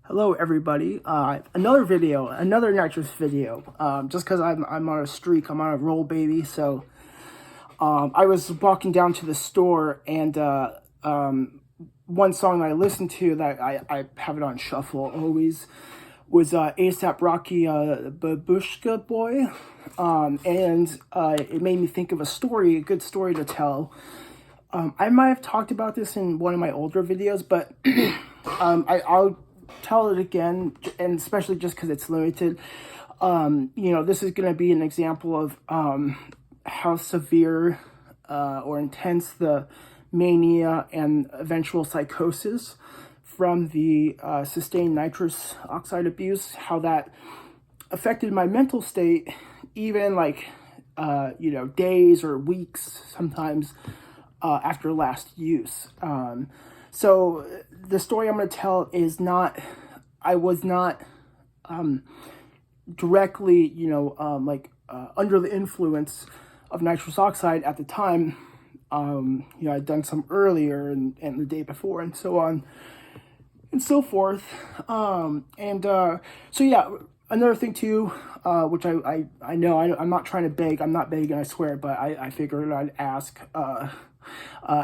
Hello everybody, another video, another nitrous video, just because I'm on a streak, I'm on a roll, baby. So I was walking down to the store, and one song I listened to that I have it on shuffle always was A$AP Rocky, Babushka Boy, and it made me think of a good story to tell. I might have talked about this in one of my older videos, but I'll tell it again, and especially just because it's limited. This is going to be an example of how severe or intense the mania and eventual psychosis from the sustained nitrous oxide abuse, how that affected my mental state, even days or weeks sometimes after last use. So the story I'm going to tell is I was not directly, under the influence of nitrous oxide at the time. I'd done some earlier and the day before and so on and so forth. Another thing too, which I know I'm not trying to beg, I'm not begging, I swear, but I figured I'd ask.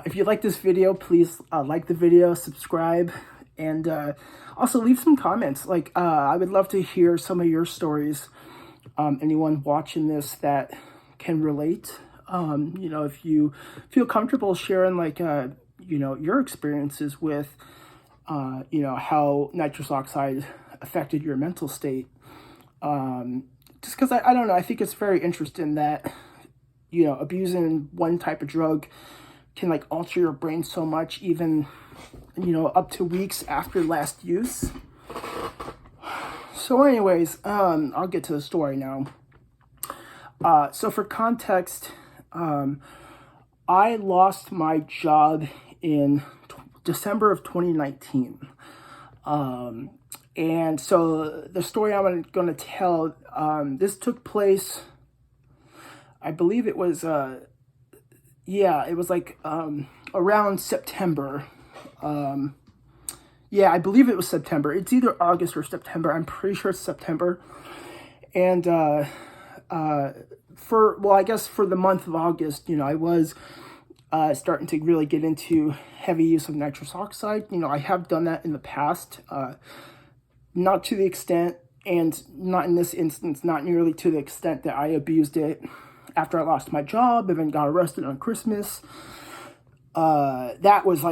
If you like this video, please like the video, subscribe, and also leave some comments. I would love to hear some of your stories. Anyone watching this that can relate. If you feel comfortable sharing your experiences with how nitrous oxide affected your mental state. Just because I don't know, I think it's very interesting that abusing one type of drug can alter your brain so much, even up to weeks after last use. So anyways, I'll get to the story now. So for context, I lost my job in December of 2019. And so the story I'm going to tell, this took place, I believe it was, around September. I believe it was September. It's either August or September. I'm pretty sure it's September. And I guess for the month of August, I was starting to really get into heavy use of nitrous oxide. I have done that in the past, not to the extent, and not in this instance, not nearly to the extent that I abused it after I lost my job and then got arrested on Christmas. That was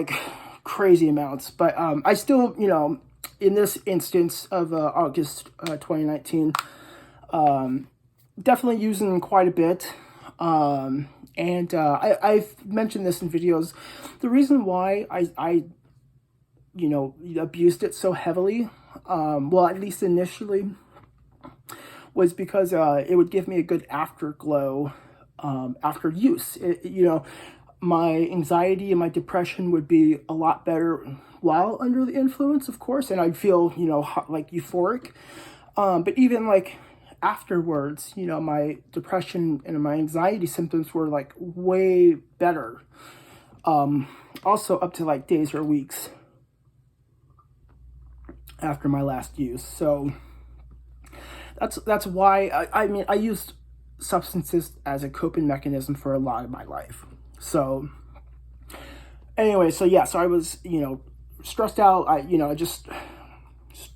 crazy amounts, but I still, in this instance of August 2019, definitely using quite a bit. I've mentioned this in videos. The reason why I abused it so heavily, at least initially, was because it would give me a good afterglow after use. My anxiety and my depression would be a lot better while under the influence, of course, and I'd feel, euphoric. But even afterwards, my depression and my anxiety symptoms were way better. Also up to days or weeks after my last use. So that's why I used substances as a coping mechanism for a lot of my life. So anyway, so I was, stressed out.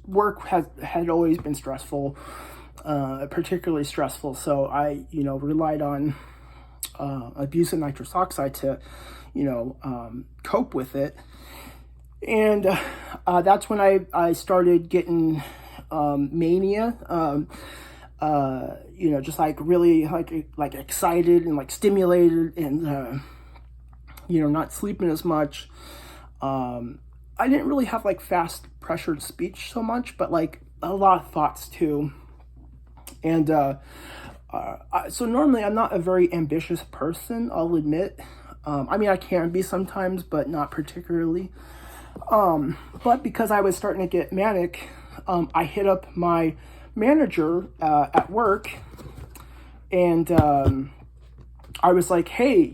Work had always been stressful, particularly stressful. So I, relied on abuse of nitrous oxide to, cope with it. And that's when I started getting mania, just really excited and stimulated, and not sleeping as much. I didn't really have fast pressured speech so much, but a lot of thoughts too. And so normally I'm not a very ambitious person, I'll admit. I can be sometimes, but not particularly. But because I was starting to get manic, I hit up my manager at work, and I was like, hey,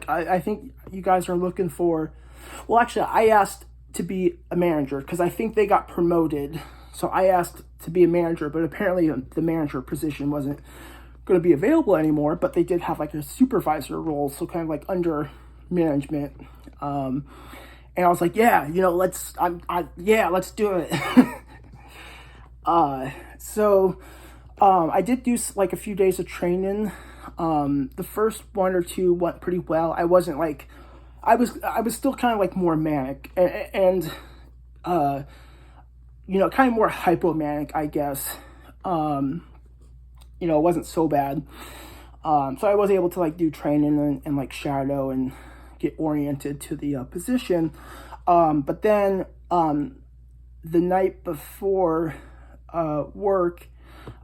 I think you guys are looking for, well, actually, I asked to be a manager because I think they got promoted. So I asked to be a manager, but apparently the manager position wasn't going to be available anymore, but they did have like a supervisor role, so kind of like under management. And I was like, yeah, you know, let's do it. So I did do like a few days of training. The first one or two went pretty well. I wasn't like, I was still kind of like more manic and you know, kind of more hypomanic, I guess. You know, it wasn't so bad. So I was able to like do training and like shadow and get oriented to the position. But then the night before work,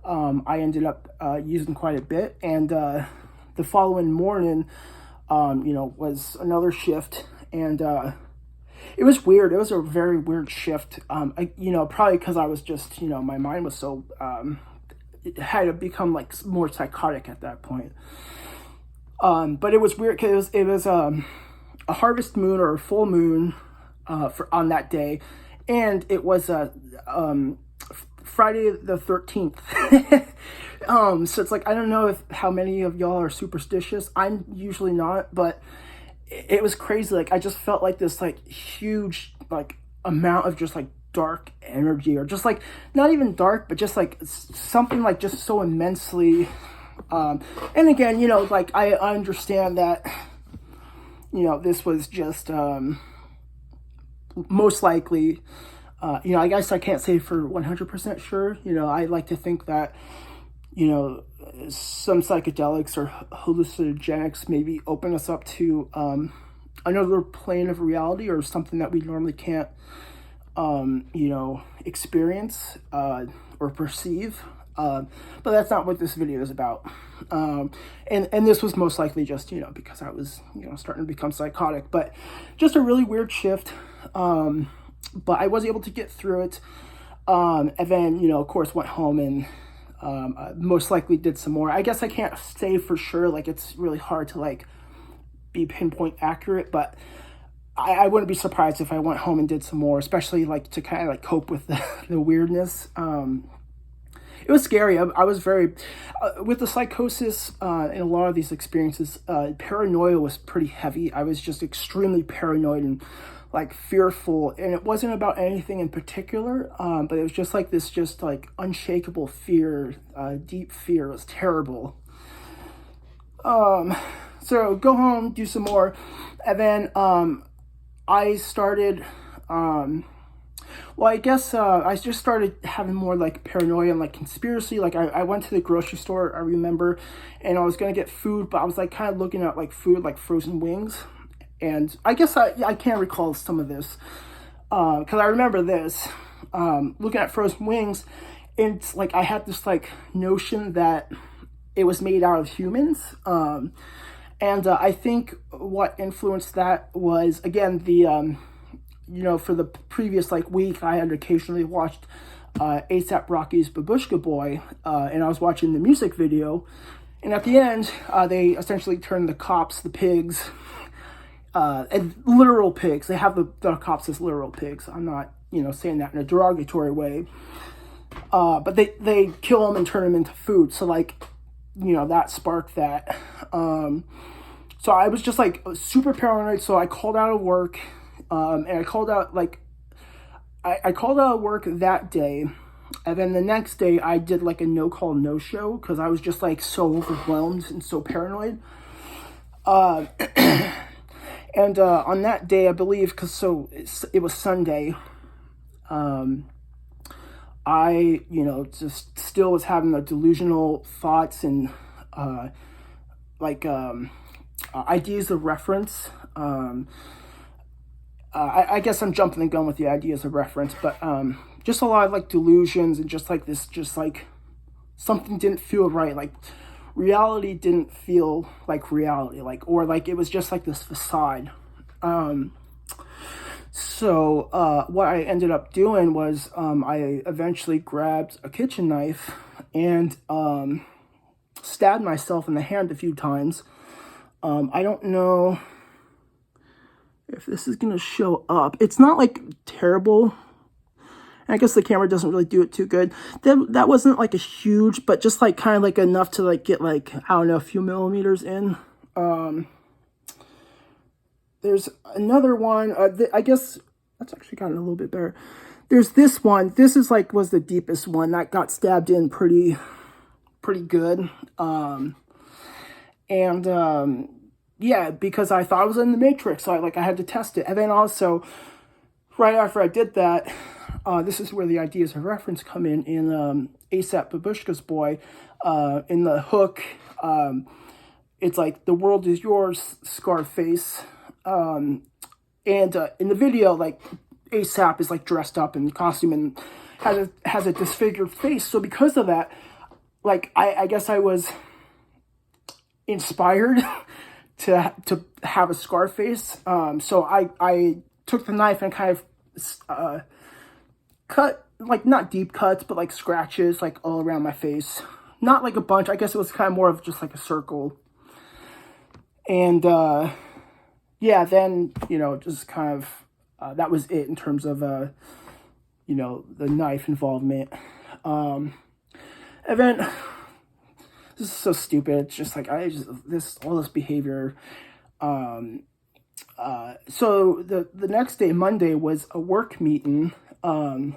I ended up using quite a bit. And the following morning, you know, was another shift. And it was weird. It was a very weird shift. You know, probably because I was just, you know, my mind was so... it had to become like more psychotic at that point. But it was weird because it was a harvest moon or a full moon on that day, and it was Friday the 13th. So it's like, I don't know how many of y'all are superstitious. I'm usually not, but it was crazy. Like I just felt like this like huge like amount of just like dark energy, or just like not even dark, but just like something like just so immensely and again, you know, like I understand that, you know, this was just most likely you know, I guess I can't say for 100% sure. You know, I like to think that, you know, some psychedelics or hallucinogenics maybe open us up to another plane of reality, or something that we normally can't you know, experience or perceive, but that's not what this video is about. And this was most likely just, you know, because I was, you know, starting to become psychotic, but just a really weird shift. But I was able to get through it, and then, you know, of course, went home and most likely did some more. I guess I can't say for sure, like it's really hard to like be pinpoint accurate, but I wouldn't be surprised if I went home and did some more, especially like to kind of like cope with the weirdness. It was scary. I was very, with the psychosis and a lot of these experiences, paranoia was pretty heavy. I was just extremely paranoid and like fearful, and it wasn't about anything in particular, but it was just like this just like unshakable fear, deep fear. It was terrible. So go home, do some more, and then I started, well, I guess I just started having more like paranoia and like conspiracy. Like I went to the grocery store, I remember, and I was going to get food, but I was like kind of looking at like food, like frozen wings. And I guess I can't recall some of this, because I remember this, looking at frozen wings, and it's like I had this like notion that it was made out of humans. And I think what influenced that was, again, the, you know, for the previous like week, I had occasionally watched A$AP Rocky's Babushka Boy, and I was watching the music video, and at the end, they essentially turned the cops, the pigs, and literal pigs. They have the cops as literal pigs. I'm not, you know, saying that in a derogatory way, but they kill them and turn them into food. So like, you know, that sparked that. So I was just like super paranoid. So I called out of work, and I called out like, I called out of work that day. And then the next day I did like a no call, no show, because I was just like so overwhelmed and so paranoid. And on that day, I believe, because it was Sunday, I, you know, just still was having the delusional thoughts and like ideas of reference. I guess I'm jumping the gun with the ideas of reference, but just a lot of like delusions, and just like this, just like something didn't feel right. Like reality didn't feel like reality, like, or like it was just like this facade. So what I ended up doing was I eventually grabbed a kitchen knife and stabbed myself in the hand a few times. I don't know if this is gonna show up. It's not like terrible. And I guess the camera doesn't really do it too good. That wasn't like a huge, but just like kind of like enough to like get like, I don't know, a few millimeters in. There's another one. I guess that's actually gotten a little bit better. There's this one. This is like was the deepest one that got stabbed in pretty good. Yeah, because I thought I was in the Matrix, so I had to test it. And then also, right after I did that, this is where the ideas of reference come in A$AP Babushka's Boy, in the hook, it's like, the world is yours, Scarface, and in the video, like, A$AP is like dressed up in costume and has a disfigured face, so because of that, like, I guess I was inspired to have a scar face. So I took the knife and kind of cut, like, not deep cuts, but like scratches like all around my face. Not like a bunch. I guess it was kind of more of just like a circle. And yeah, then, you know, just kind of that was it in terms of you know, the knife involvement. And then this is so stupid. It's just like all this behavior. So the next day, Monday, was a work meeting. And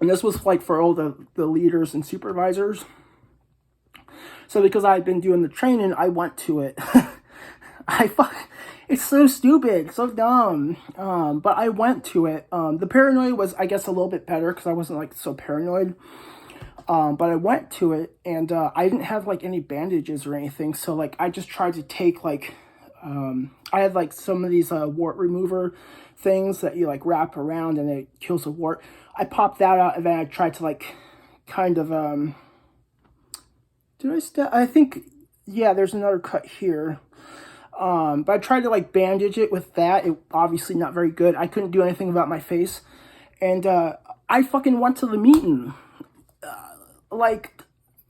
this was like for all the leaders and supervisors. So because I had been doing the training, I went to it. It's so stupid, so dumb. But I went to it. The paranoia was, I guess, a little bit better because I wasn't like so paranoid. But I went to it, and I didn't have like any bandages or anything. So like I just tried to take like I had like some of these wart remover things that you like wrap around and it kills the wart. I popped that out, and then I tried to like kind of I think, yeah, there's another cut here. But I tried to like bandage it with that. It obviously not very good. I couldn't do anything about my face. And I fucking went to the meeting. Like,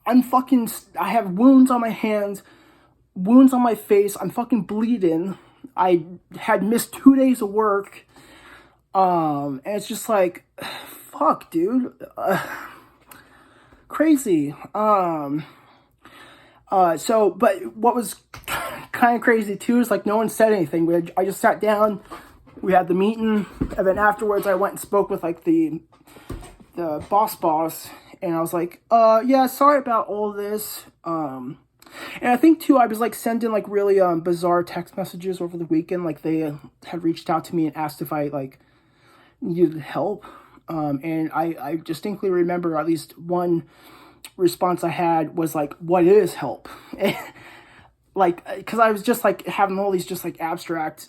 I have wounds on my hands, wounds on my face. I'm fucking bleeding. I had missed 2 days of work. And it's just like, fuck, dude. Crazy. So, but what was kind of crazy too is like no one said anything. I just sat down, we had the meeting, and then afterwards I went and spoke with like the boss, and I was like, yeah, sorry about all this. And I think too, I was like sending like really bizarre text messages over the weekend. Like they had reached out to me and asked if I like needed help. And I distinctly remember at least one response I had was like, what is help? Like, because I was just like having all these just like abstract,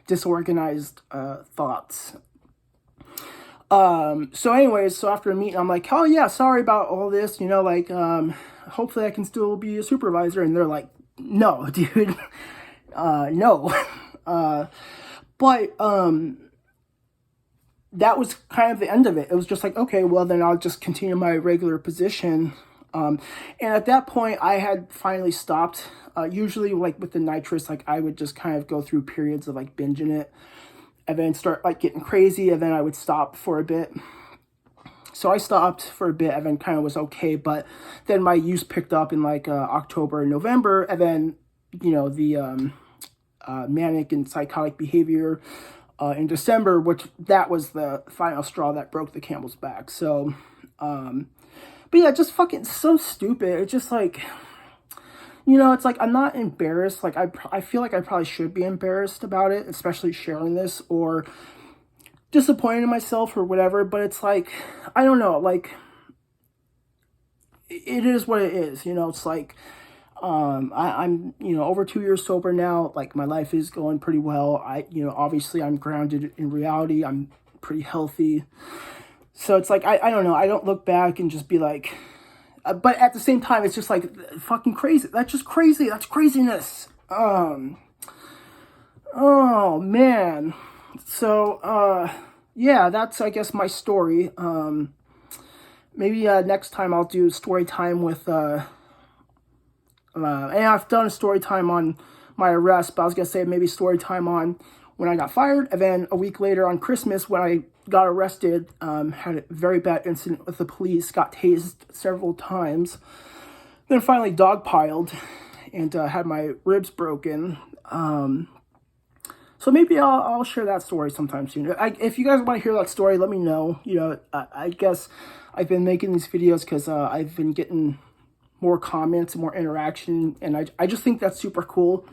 disorganized thoughts. So anyways, so after a meeting, I'm like, oh yeah, sorry about all this, you know, like, hopefully I can still be a supervisor. And they're like, no, dude, no. But that was kind of the end of it. It was just like, okay, well then I'll just continue my regular position. And at that point I had finally stopped. Usually like with the nitrous, like I would just kind of go through periods of like binging it and then start like getting crazy, and then I would stop for a bit. So I stopped for a bit and then kind of was okay, but then my use picked up in like October and November, and then, you know, the manic and psychotic behavior in December, which that was the final straw that broke the camel's back. So, but yeah, just fucking so stupid. It's just like, you know, it's like, I'm not embarrassed. Like, I feel like I probably should be embarrassed about it, especially sharing this, or disappointed in myself or whatever. But it's like, I don't know, like, it is what it is, you know. It's like, I'm, you know, over 2 years sober now. Like, my life is going pretty well. You know, obviously I'm grounded in reality. I'm pretty healthy. So it's like, I don't know. I don't look back and just be like, but at the same time, it's just like fucking crazy. That's just crazy. That's craziness. Oh man. So, yeah, that's, I guess, my story. Maybe, next time I'll do story time with, and I've done a story time on my arrest, but I was gonna say maybe story time on when I got fired. And then a week later on Christmas, when I got arrested, had a very bad incident with the police, got tased several times. Then finally dogpiled and had my ribs broken. So maybe I'll share that story sometime soon. If you guys want to hear that story, let me know. You know, I guess I've been making these videos because I've been getting more comments and more interaction, and I just think that's super cool.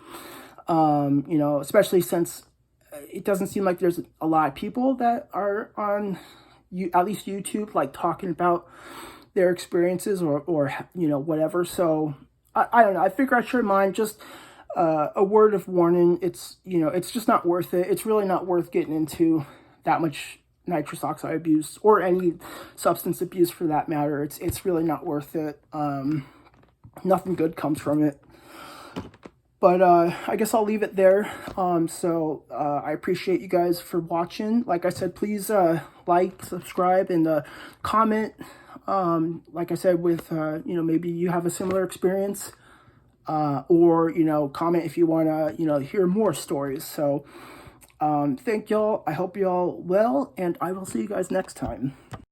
You know, especially since it doesn't seem like there's a lot of people that are on at least YouTube, like talking about their experiences or you know, whatever. So I don't know. I figure I'd share mine. Just a word of warning. It's, you know, it's just not worth it. It's really not worth getting into that much nitrous oxide abuse, or any substance abuse for that matter. It's really not worth it. Nothing good comes from it. But I guess I'll leave it there. So I appreciate you guys for watching. Like I said, please like, subscribe, and comment. Like I said, with you know, maybe you have a similar experience, or, you know, comment if you want to, you know, hear more stories. So thank y'all. I hope y'all well, and I will see you guys next time.